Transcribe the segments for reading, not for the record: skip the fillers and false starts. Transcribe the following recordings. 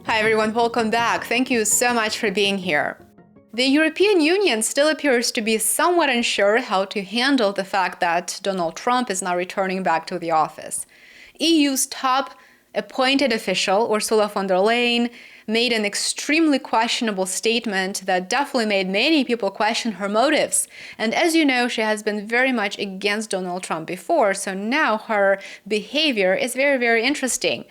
Hi everyone, welcome back. Thank you so much for being here. The European Union still appears to be somewhat unsure how to handle the fact that Donald Trump is now returning back to the office. EU's top appointed official, Ursula von der Leyen, made an extremely questionable statement that definitely made many people question her motives. And as you know, she has been very much against Donald Trump before, so now her behavior is very, very interesting.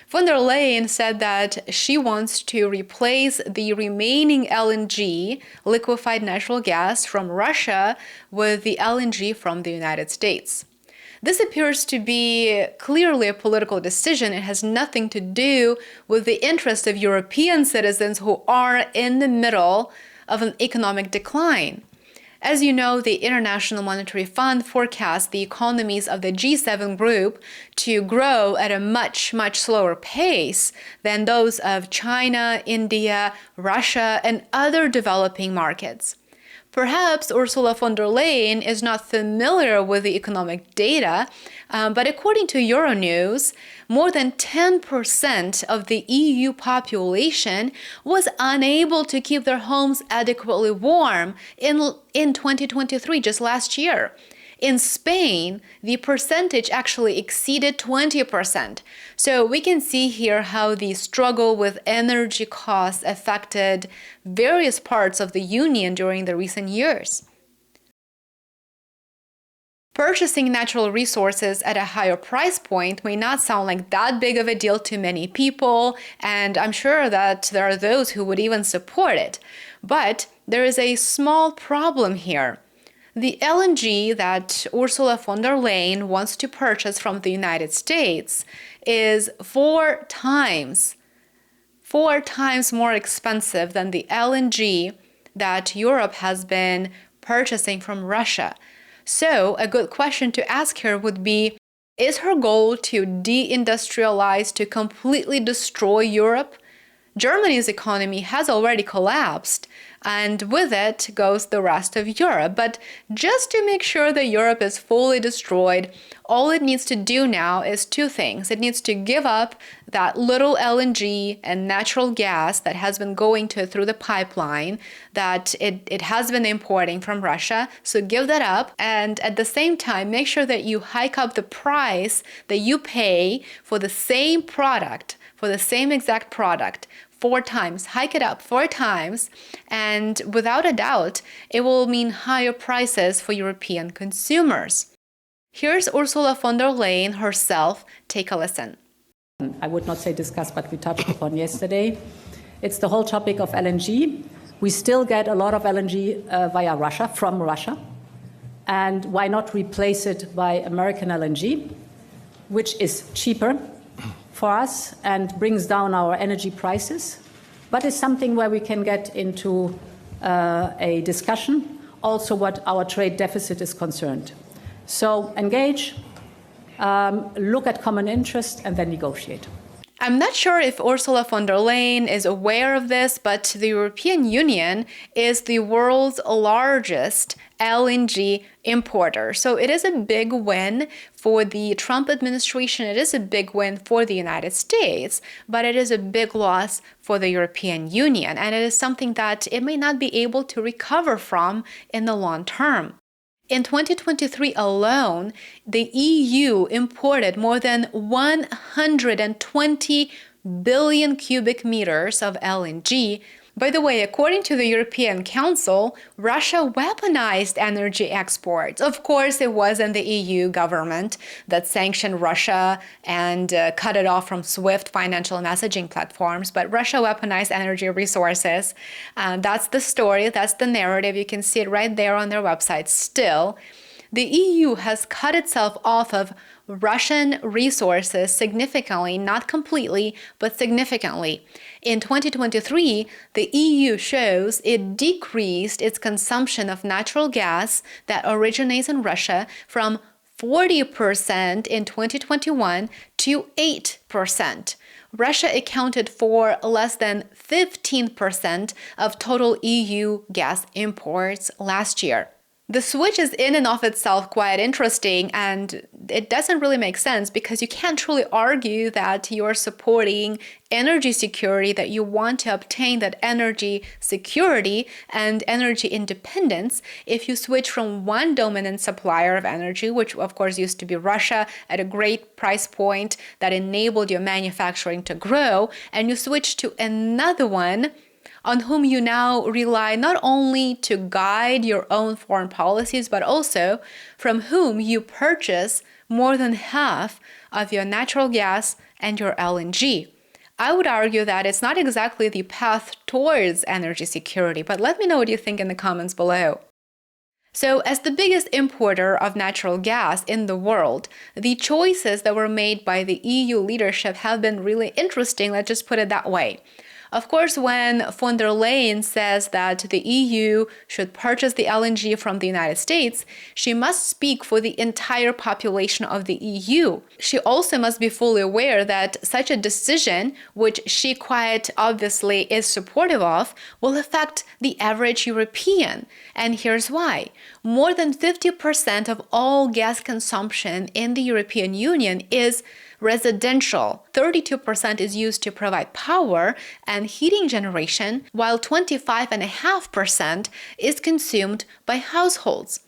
Von der Leyen said that she wants to replace the remaining LNG, liquefied natural gas, from Russia with the LNG from the United States. This appears to be clearly a political decision. It has nothing to do with the interests of European citizens who are in the middle of an economic decline. As you know, the International Monetary Fund forecasts the economies of the G7 group to grow at a much, much slower pace than those of China, India, Russia, and other developing markets. Perhaps Ursula von der Leyen is not familiar with the economic data, but according to Euronews, more than 10% of the EU population was unable to keep their homes adequately warm in 2023, just last year. In Spain, the percentage actually exceeded 20%. So we can see here how the struggle with energy costs affected various parts of the Union during the recent years. Purchasing natural resources at a higher price point may not sound like that big of a deal to many people, and I'm sure that there are those who would even support it. But there is a small problem here. The LNG that Ursula von der Leyen wants to purchase from the United States is four times more expensive than the LNG that Europe has been purchasing from Russia. So a good question to ask her would be, is her goal to de-industrialize, to completely destroy Europe? Germany's economy has already collapsed, and with it goes the rest of Europe. But just to make sure that Europe is fully destroyed, all it needs to do now is two things. It needs to give up that little LNG and natural gas that has been going through the pipeline that it has been importing from Russia. So give that up, and at the same time, make sure that you hike up the price that you pay for the same product, for the same exact product, 4 times. Hike it up 4 times, and without a doubt, it will mean higher prices for European consumers. Here's Ursula von der Leyen herself. Take a listen. I would not say discuss, but we touched upon yesterday. It's the whole topic of LNG. We still get a lot of LNG via Russia, from Russia. And why not replace it by American LNG, which is cheaper for us and brings down our energy prices, but is something where we can get into a discussion, also what our trade deficit is concerned. So engage, look at common interest, and then negotiate. I'm not sure if Ursula von der Leyen is aware of this, but the European Union is the world's largest LNG importer. So it is a big win for the Trump administration. It is a big win for the United States, but it is a big loss for the European Union. And it is something that it may not be able to recover from in the long term. In 2023 alone, the EU imported more than 120 billion cubic meters of LNG. By the way, according to the European Council, Russia weaponized energy exports. Of course, it wasn't the EU government that sanctioned Russia and cut it off from SWIFT financial messaging platforms, but Russia weaponized energy resources. That's the story, that's the narrative. You can see it right there on their website still. The EU has cut itself off of Russian resources significantly, not completely, but significantly. In 2023, the EU shows it decreased its consumption of natural gas that originates in Russia from 40% in 2021 to 8%. Russia accounted for less than 15% of total EU gas imports last year. The switch is in and of itself quite interesting, and it doesn't really make sense because you can't truly argue that you're supporting energy security, that you want to obtain that energy security and energy independence if you switch from one dominant supplier of energy, which of course used to be Russia at a great price point that enabled your manufacturing to grow, and you switch to another one on whom you now rely not only to guide your own foreign policies, but also from whom you purchase more than half of your natural gas and your LNG. I would argue that it's not exactly the path towards energy security, but let me know what you think in the comments below. So, as the biggest importer of natural gas in the world, the choices that were made by the EU leadership have been really interesting, let's just put it that way. Of course, when von der Leyen says that the EU should purchase the LNG from the United States, she must speak for the entire population of the EU. She also must be fully aware that such a decision, which she quite obviously is supportive of, will affect the average European. And here's why. More than 50% of all gas consumption in the European Union is residential. 32% is used to provide power and heating generation, while 25.5% is consumed by households.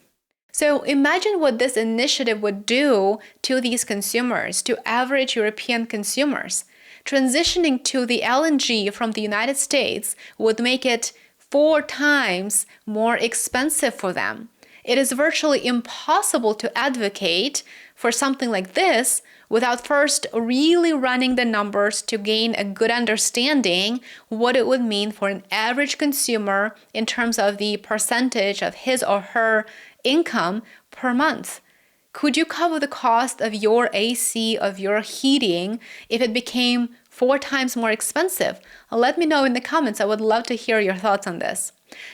So imagine what this initiative would do to these consumers, to average European consumers. Transitioning to the LNG from the United States would make it 4 times more expensive for them. It is virtually impossible to advocate for something like this without first really running the numbers to gain a good understanding what it would mean for an average consumer in terms of the percentage of his or her income per month. Could you cover the cost of your AC, of your heating, if it became 4 times more expensive? Let me know in the comments. I would love to hear your thoughts on this.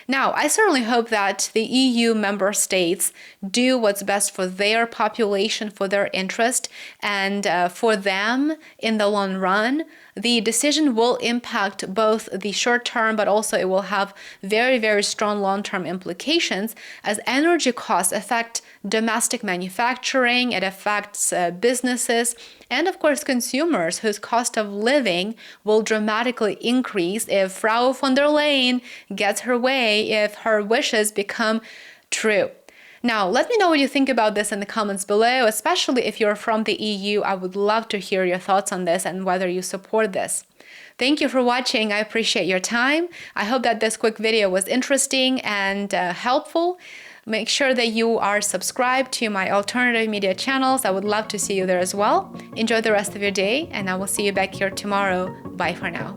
Now, I certainly hope that the EU member states do what's best for their population, for their interest, and for them in the long run. The decision will impact both the short term, but also it will have very, very strong long-term implications as energy costs affect domestic manufacturing, it affects businesses, and of course consumers whose cost of living will dramatically increase if Frau von der Leyen gets her way, if her wishes become true. Now, let me know what you think about this in the comments below, especially if you're from the EU. I would love to hear your thoughts on this and whether you support this. Thank you for watching. I appreciate your time. I hope that this quick video was interesting and helpful. Make sure that you are subscribed to my alternative media channels. I would love to see you there as well. Enjoy the rest of your day, and I will see you back here tomorrow. Bye for now.